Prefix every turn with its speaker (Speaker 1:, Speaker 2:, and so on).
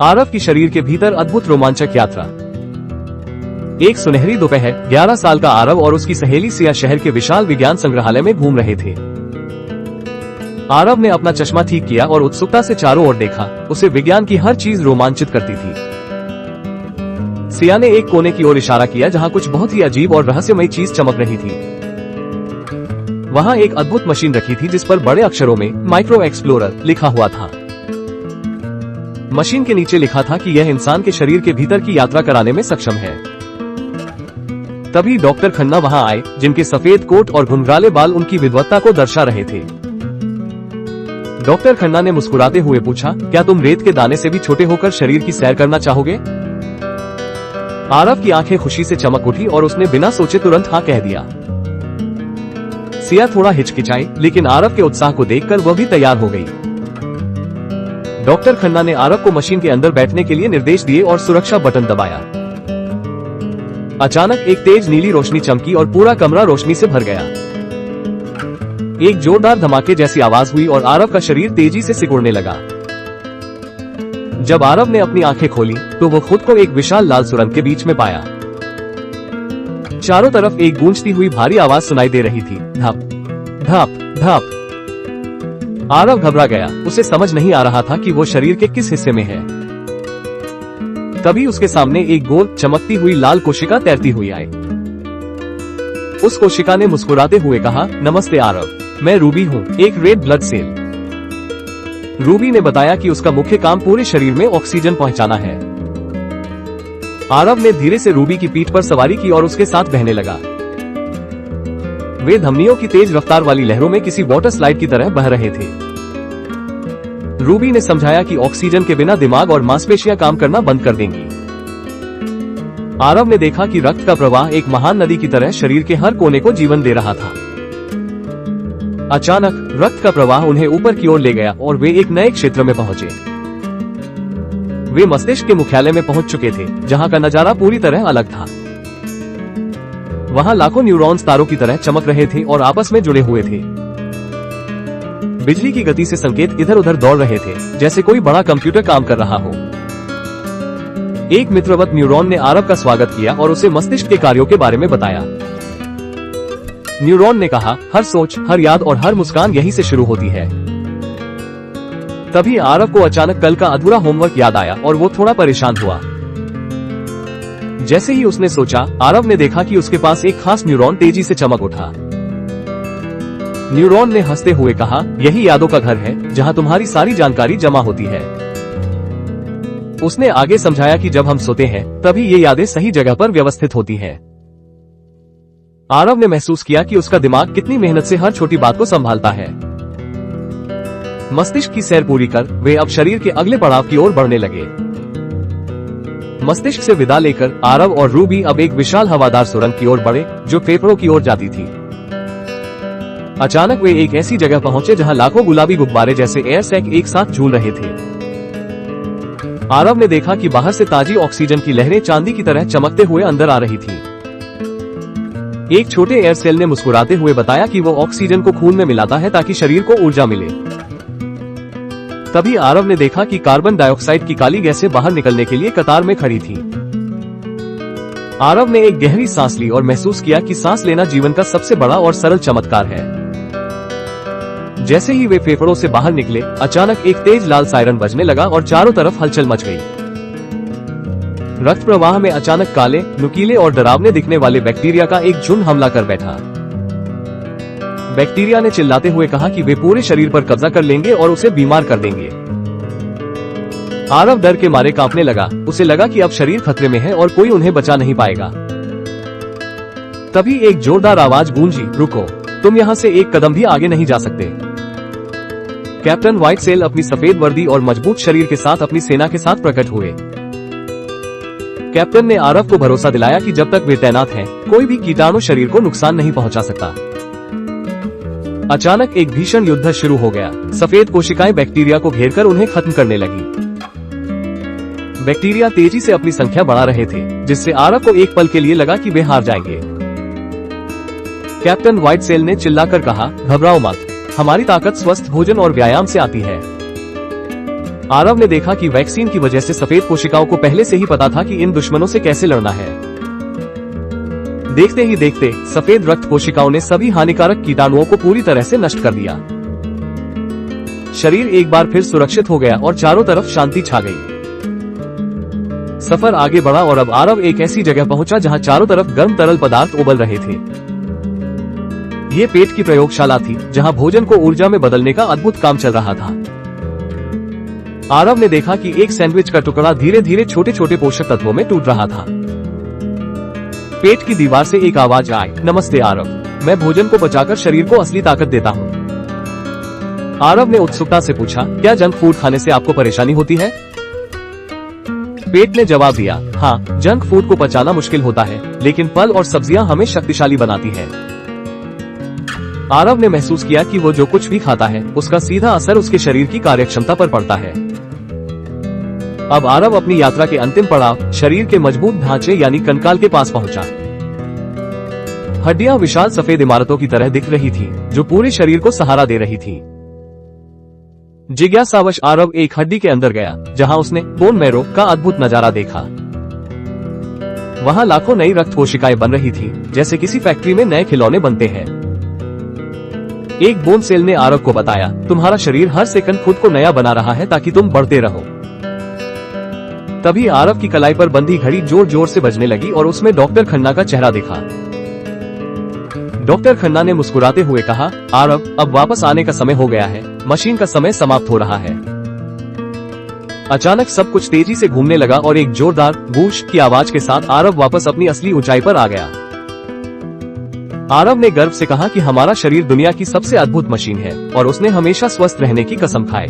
Speaker 1: आरव की शरीर के भीतर अद्भुत रोमांचक यात्रा। एक सुनहरी दोपहर 11 साल का आरव और उसकी सहेली सिया शहर के विशाल विज्ञान संग्रहालय में घूम रहे थे। आरव ने अपना चश्मा ठीक किया और उत्सुकता से चारों ओर देखा। उसे विज्ञान की हर चीज रोमांचित करती थी। सिया ने एक कोने की ओर इशारा किया जहां कुछ बहुत ही अजीब और रहस्यमयी चीज चमक रही थी। वहां एक अद्भुत मशीन रखी थी जिस पर बड़े अक्षरों में माइक्रो एक्सप्लोरर लिखा हुआ था। मशीन के नीचे लिखा था कि यह इंसान के शरीर के भीतर की यात्रा कराने में सक्षम है। तभी डॉक्टर खन्ना वहां आए, जिनके सफेद कोट और घुंघराले बाल उनकी विद्वत्ता को दर्शा रहे थे। डॉक्टर खन्ना ने मुस्कुराते हुए पूछा, क्या तुम रेत के दाने से भी छोटे होकर शरीर की सैर करना चाहोगे? आरव की आंखें खुशी से चमक उठी और उसने बिना सोचे तुरंत हाँ कह दिया। सिया थोड़ा हिचकिचाई, लेकिन आरव के उत्साह को देखकर वह भी तैयार हो गई। डॉक्टर खन्ना ने आरव को मशीन के अंदर बैठने के लिए निर्देश दिए और सुरक्षा बटन दबाया। अचानक एक तेज नीली रोशनी चमकी और पूरा कमरा रोशनी से भर गया। एक जोरदार धमाके जैसी आवाज हुई और आरव का शरीर तेजी से सिकुड़ने लगा। जब आरव ने अपनी आंखें खोली तो वो खुद को एक विशाल लाल सुरंग के बीच में पाया। चारों तरफ एक गूंजती हुई भारी आवाज सुनाई दे रही थी, धप धप धप। आरव घबरा गया। उसे समझ नहीं आ रहा था कि वो शरीर के किस हिस्से में है। तभी उसके सामने एक गोल चमकती हुई लाल कोशिका तैरती हुई आई। उस कोशिका ने मुस्कुराते हुए कहा, नमस्ते आरव, मैं रूबी हूँ, एक रेड ब्लड सेल। रूबी ने बताया कि उसका मुख्य काम पूरे शरीर में ऑक्सीजन पहुंचाना है। आरव ने धीरे से रूबी की पीठ पर सवारी की और उसके साथ बहने लगा। वे धमनियों की तेज रफ्तार वाली लहरों में किसी वाटर स्लाइड की तरह बह रहे थे। रूबी ने समझाया कि ऑक्सीजन के बिना दिमाग और मांसपेशियां काम करना बंद कर देंगी। आरव ने देखा कि रक्त का प्रवाह एक महान नदी की तरह शरीर के हर कोने को जीवन दे रहा था। अचानक रक्त का प्रवाह उन्हें ऊपर की ओर ले गया और वे एक नए क्षेत्र में पहुंचे। वे मस्तिष्क के मुख्यालय में पहुंच चुके थे, जहां का नजारा पूरी तरह अलग था। वहां लाखों न्यूरॉन्स तारों की तरह चमक रहे थे और आपस में जुड़े हुए थे। बिजली की गति से संकेत इधर उधर दौड़ रहे थे, जैसे कोई बड़ा कंप्यूटर काम कर रहा हो। एक मित्रवत न्यूरॉन ने आरव का स्वागत किया और उसे मस्तिष्क के कार्यों के बारे में बताया। न्यूरॉन ने कहा, हर सोच, हर याद और हर मुस्कान यहीं से शुरू होती है। तभी आरव को अचानक कल का अधूरा होमवर्क याद आया और वो थोड़ा परेशान हुआ। जैसे ही उसने सोचा, आरव ने देखा कि उसके पास एक खास न्यूरॉन तेजी से चमक उठा। न्यूरॉन ने हंसते हुए कहा, यही यादों का घर है, जहां तुम्हारी सारी जानकारी जमा होती है। उसने आगे समझाया कि जब हम सोते हैं, तभी ये यादें सही जगह पर व्यवस्थित होती हैं। आरव ने महसूस किया कि उसका दिमाग कितनी मेहनत से हर छोटी बात को संभालता है। मस्तिष्क की सैर पूरी कर वे अब शरीर के अगले पड़ाव की ओर बढ़ने लगे। मस्तिष्क से विदा लेकर आरव और रूबी अब एक विशाल हवादार सुरंग की ओर बढ़े, जो फेफड़ों की ओर जाती थी। अचानक वे एक ऐसी जगह पहुंचे जहां लाखों गुलाबी गुब्बारे जैसे एयर सैक एक साथ झूल रहे थे। आरव ने देखा कि बाहर से ताजी ऑक्सीजन की लहरें चांदी की तरह चमकते हुए अंदर आ रही थी। एक छोटे एयर सेल ने मुस्कुराते हुए बताया कि वो ऑक्सीजन को खून में मिलाता है ताकि शरीर को ऊर्जा मिले। तभी आरव ने देखा कि कार्बन डाइऑक्साइड की काली गैसें बाहर निकलने के लिए कतार में खड़ी थी। आरव ने एक गहरी सांस ली और महसूस किया कि सांस लेना जीवन का सबसे बड़ा और सरल चमत्कार है। जैसे ही वे फेफड़ों से बाहर निकले, अचानक एक तेज लाल सायरन बजने लगा और चारों तरफ हलचल मच गई। रक्त प्रवाह में अचानक काले, नुकीले और डरावने दिखने वाले बैक्टीरिया का एक झुंड हमला कर बैठा। बैक्टीरिया ने चिल्लाते हुए कहा कि वे पूरे शरीर पर कब्जा कर लेंगे और उसे बीमार कर देंगे। आरव डर के मारे कांपने लगा। उसे लगा कि अब शरीर खतरे में है और कोई उन्हें बचा नहीं पाएगा। तभी एक जोरदार आवाज गूंजी, रुको, तुम यहाँ से एक कदम भी आगे नहीं जा सकते। कैप्टन व्हाइट सेल अपनी सफेद वर्दी और मजबूत शरीर के साथ अपनी सेना के साथ प्रकट हुए। कैप्टन ने आरव को भरोसा दिलाया कि जब तक वे तैनात हैं, कोई भी कीटाणु शरीर को नुकसान नहीं पहुंचा सकता। अचानक एक भीषण युद्ध शुरू हो गया। सफेद कोशिकाएं बैक्टीरिया को घेरकर उन्हें खत्म करने लगी। बैक्टीरिया तेजी से अपनी संख्या बढ़ा रहे थे, जिससे आरव को एक पल के लिए लगा कि वे हार जाएंगे। कैप्टन व्हाइट सेल ने चिल्लाकर कहा, घबराओ मत, हमारी ताकत स्वस्थ भोजन और व्यायाम से आती है। आरव ने देखा कि वैक्सीन की वजह से सफेद कोशिकाओं को पहले से ही पता था कि इन दुश्मनों से कैसे लड़ना है। देखते ही देखते सफेद रक्त कोशिकाओं ने सभी हानिकारक कीटाणुओं को पूरी तरह से नष्ट कर दिया। शरीर एक बार फिर सुरक्षित हो गया और चारों तरफ शांति छा गई। सफर आगे बढ़ा और अब आरव एक ऐसी जगह पहुंचा जहां चारों तरफ गर्म तरल पदार्थ उबल रहे थे। ये पेट की प्रयोगशाला थी जहां भोजन को ऊर्जा में बदलने का अद्भुत काम चल रहा था। आरव ने देखा कि एक सैंडविच का टुकड़ा धीरे धीरे छोटे छोटे पोषक तत्वों में टूट रहा था। पेट की दीवार से एक आवाज आई, नमस्ते आरव, मैं भोजन को बचाकर शरीर को असली ताकत देता हूँ। आरव ने उत्सुकता से पूछा, क्या जंक फूड खाने से आपको परेशानी होती है? पेट ने जवाब दिया, हाँ, जंक फूड को पचाना मुश्किल होता है, लेकिन फल और सब्जियां हमें शक्तिशाली बनाती है। आरव ने महसूस किया कि वो जो कुछ भी खाता है उसका सीधा असर उसके शरीर की कार्यक्षमता पर पड़ता है। अब आरव अपनी यात्रा के अंतिम पड़ाव शरीर के मजबूत ढांचे यानी कंकाल के पास पहुंचा। हड्डियां विशाल सफेद इमारतों की तरह दिख रही थी जो पूरे शरीर को सहारा दे रही थी। जिज्ञासावश आरव एक हड्डी के अंदर गया जहां उसने बोन मैरो का अद्भुत नजारा देखा। वहां लाखों नई रक्त कोशिकाएं बन रही थी जैसे किसी फैक्ट्री में नए खिलौने बनते हैं। एक बोन सेल ने आरव को बताया, तुम्हारा शरीर हर सेकंड खुद को नया बना रहा है ताकि तुम बढ़ते रहो। तभी आरव की कलाई पर बंधी घड़ी जोर जोर से बजने लगी और उसमें डॉक्टर खन्ना का चेहरा दिखा। डॉक्टर खन्ना ने मुस्कुराते हुए कहा, आरव, अब वापस आने का समय हो गया है, मशीन का समय समाप्त हो रहा है। अचानक सब कुछ तेजी से घूमने लगा और एक जोरदार बूश की आवाज के साथ आरव वापस अपनी असली ऊंचाई पर आ गया। आरव ने गर्व से कहा कि हमारा शरीर दुनिया की सबसे अद्भुत मशीन है और उसने हमेशा स्वस्थ रहने की कसम खाई।